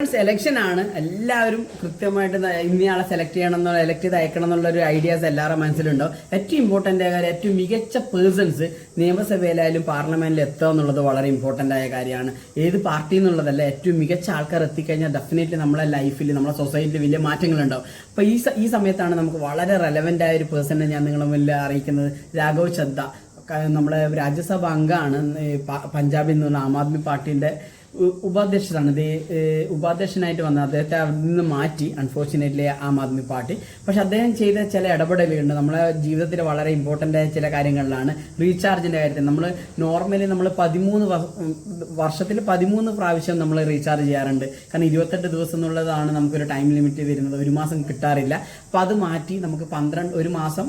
Selection ആണ്. എല്ലാവരും കൃത്യമായിട്ട് ഇന്നയാളെ സെലക്ട് ചെയ്യണം എന്നുള്ള എലക്ട് ചെയ്ത് അയക്കണം എന്നുള്ള ഒരു ഐഡിയാസ് എല്ലാവരുടെ മനസ്സിലുണ്ടാവും. ഏറ്റവും ഇമ്പോർട്ടന്റ് ആയ കാര്യം ഏറ്റവും മികച്ച പേഴ്സൺസ് നിയമസഭയിലായാലും പാർലമെന്റിൽ എത്തുക എന്നുള്ളത് വളരെ ഇമ്പോർട്ടന്റ് ആയ കാര്യമാണ്. ഏത് പാർട്ടി എന്നുള്ളതല്ല, ഏറ്റവും മികച്ച ആൾക്കാർ എത്തിക്കഴിഞ്ഞാൽ ഡെഫിനറ്റ്ലി നമ്മളെ ലൈഫിൽ നമ്മുടെ സൊസൈറ്റിയിൽ വലിയ മാറ്റങ്ങളുണ്ടാവും. അപ്പൊ ഈ സമയത്താണ് നമുക്ക് വളരെ റെലവെന്റ് ആയ ഒരു പേഴ്സണെ ഞാൻ നിങ്ങളുടെ മുന്നിൽ അറിയിക്കുന്നത്. രാഘവ് ചദ്ദ നമ്മുടെ രാജ്യസഭ അംഗമാണ്. പഞ്ചാബിൽ നിന്നുള്ള ആം ആദ്മി പാർട്ടിന്റെ ഉപാധ്യക്ഷനാണ്. ഉപാധ്യക്ഷനായിട്ട് വന്ന അദ്ദേഹത്തെ അവിടെ നിന്ന് മാറ്റി അൺഫോർച്ചുനേറ്റ്ലി ആം ആദ്മി പാർട്ടി. പക്ഷെ അദ്ദേഹം ചെയ്ത ചില ഇടപെടലുകളുണ്ട് നമ്മളെ ജീവിതത്തിൽ വളരെ ഇമ്പോർട്ടന്റ് ആയ ചില കാര്യങ്ങളിലാണ്. റീചാർജിന്റെ കാര്യത്തിൽ നമ്മൾ നോർമലി നമ്മൾ 13 വർഷത്തിൽ 13 പ്രാവശ്യം നമ്മൾ റീചാർജ് ചെയ്യാറുണ്ട്. കാരണം 28 ദിവസം എന്നുള്ളതാണ് നമുക്കൊരു ടൈം ലിമിറ്റ് വരുന്നത്. ഒരു മാസം കിട്ടാറില്ല. അപ്പൊ അത് മാറ്റി നമുക്ക് ഒരു മാസം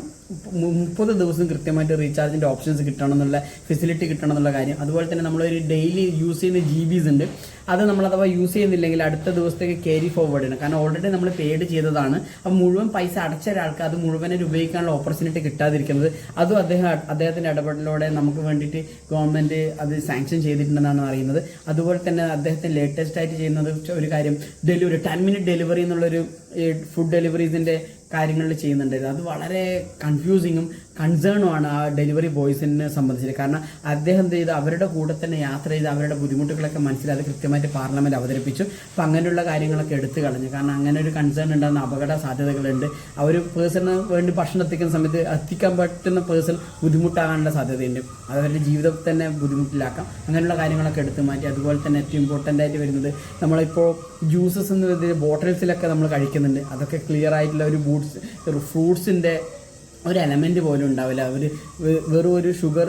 30 ദിവസം കൃത്യമായിട്ട് റീചാർജിന്റെ ഓപ്ഷൻസ് കിട്ടണം എന്നുള്ള ഫെസിലിറ്റി കിട്ടണം എന്നുള്ള കാര്യം. അതുപോലെ തന്നെ നമ്മളൊരു ഡെയിലി യൂസ് ചെയ്യുന്ന GBs ഉണ്ട്. അത് നമ്മൾ അഥവാ യൂസ് ചെയ്യുന്നില്ലെങ്കിൽ അടുത്ത ദിവസത്തേക്ക് ക്യാരി ഫോർവേഡ് ആണ്. കാരണം ഓൾറെഡി നമ്മൾ പെയ്ഡ് ചെയ്തതാണ്. അപ്പം മുഴുവൻ പൈസ അടച്ച ഒരാൾക്ക് അത് മുഴുവനായിട്ട് ഉപയോഗിക്കാനുള്ള ഓപ്പർച്യൂണിറ്റി കിട്ടാതിരിക്കുന്നത് അതും അദ്ദേഹത്തിന്റെ ഇടപെടലോടെ നമുക്ക് വേണ്ടിയിട്ട് ഗവൺമെന്റ് അത് സാങ്ഷൻ ചെയ്തിട്ടുണ്ടെന്നാണ് അറിയുന്നത്. അതുപോലെ തന്നെ അദ്ദേഹത്തിന് ലേറ്റസ്റ്റ് ആയിട്ട് ചെയ്യുന്നത് ഒരു കാര്യം, 10 മിനിറ്റ് ഡെലിവറി എന്നുള്ളൊരു ഫുഡ് ഡെലിവറീസിന്റെ കാര്യങ്ങളിൽ ചെയ്യുന്നുണ്ടായിരുന്നു. അത് വളരെ കൺഫ്യൂസിങ്ങും കൺസേണുമാണ് ആ ഡെലിവറി ബോയ്സിനെ സംബന്ധിച്ചിട്ട്. കാരണം അദ്ദേഹം ചെയ്ത് അവരുടെ കൂടെ തന്നെ യാത്ര ചെയ്ത് അവരുടെ ബുദ്ധിമുട്ടുകളൊക്കെ മനസ്സിലാക്കി കൃത്യമായിട്ട് പാർലമെന്റ് അവതരിപ്പിച്ചു. അപ്പം അങ്ങനെയുള്ള കാര്യങ്ങളൊക്കെ എടുത്തു കളഞ്ഞു. കാരണം അങ്ങനെ ഒരു കൺസേൺ ഉണ്ടാകുന്ന അപകട സാധ്യതകളുണ്ട്. ആ ഒരു പേഴ്സണിന് വേണ്ടി ഭക്ഷണം എത്തിക്കുന്ന സമയത്ത് എത്തിക്കാൻ പറ്റുന്ന പേഴ്സൺ ബുദ്ധിമുട്ടാകാനുള്ള സാധ്യതയുണ്ട്. അത് അവരുടെ ജീവിതത്തിൽ തന്നെ ബുദ്ധിമുട്ടിലാക്കാം. അങ്ങനെയുള്ള കാര്യങ്ങളൊക്കെ എടുത്തു മാറ്റി. അതുപോലെ തന്നെ ഏറ്റവും ഇമ്പോർട്ടൻ്റ് ആയിട്ട് വരുന്നത് നമ്മളിപ്പോൾ ജ്യൂസസ് എന്ന് പറയുന്നത് ബോട്ടിൽസിലൊക്കെ നമ്മൾ കഴിക്കുന്നുണ്ട്. അതൊക്കെ ക്ലിയർ ആയിട്ടുള്ള ഒരു ഫ്രൂട്ട്സിന്റെ ഒരു എലമെന്റ് പോലും ഉണ്ടാവില്ല. വെറും ഒരു ഷുഗർ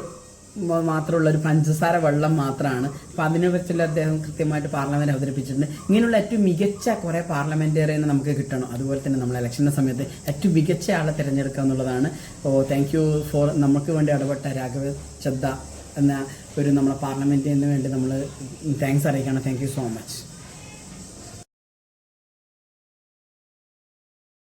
മാത്രമുള്ള ഒരു പഞ്ചസാര വെള്ളം മാത്രമാണ്. അപ്പം അതിനെ വെച്ചുള്ള അദ്ദേഹം കൃത്യമായിട്ട് പാർലമെന്റ് അവതരിപ്പിച്ചിട്ടുണ്ട്. ഇങ്ങനെയുള്ള ഏറ്റവും മികച്ച കുറെ പാർലമെന്റേറിയനെ നമുക്ക് കിട്ടണം. അതുപോലെ തന്നെ നമ്മൾ ഇലക്ഷന്റെ സമയത്ത് ഏറ്റവും മികച്ച ആളെ തിരഞ്ഞെടുക്കുക എന്നുള്ളതാണ്. താങ്ക് യു ഫോർ നമുക്ക് വേണ്ടി ഇടപെട്ട രാഘവ് ചദ്ദ എന്ന ഒരു നമ്മളെ പാർലമെന്റിന് വേണ്ടി നമ്മൾ താങ്ക്സ് അറിയിക്കണം. Thank you so much.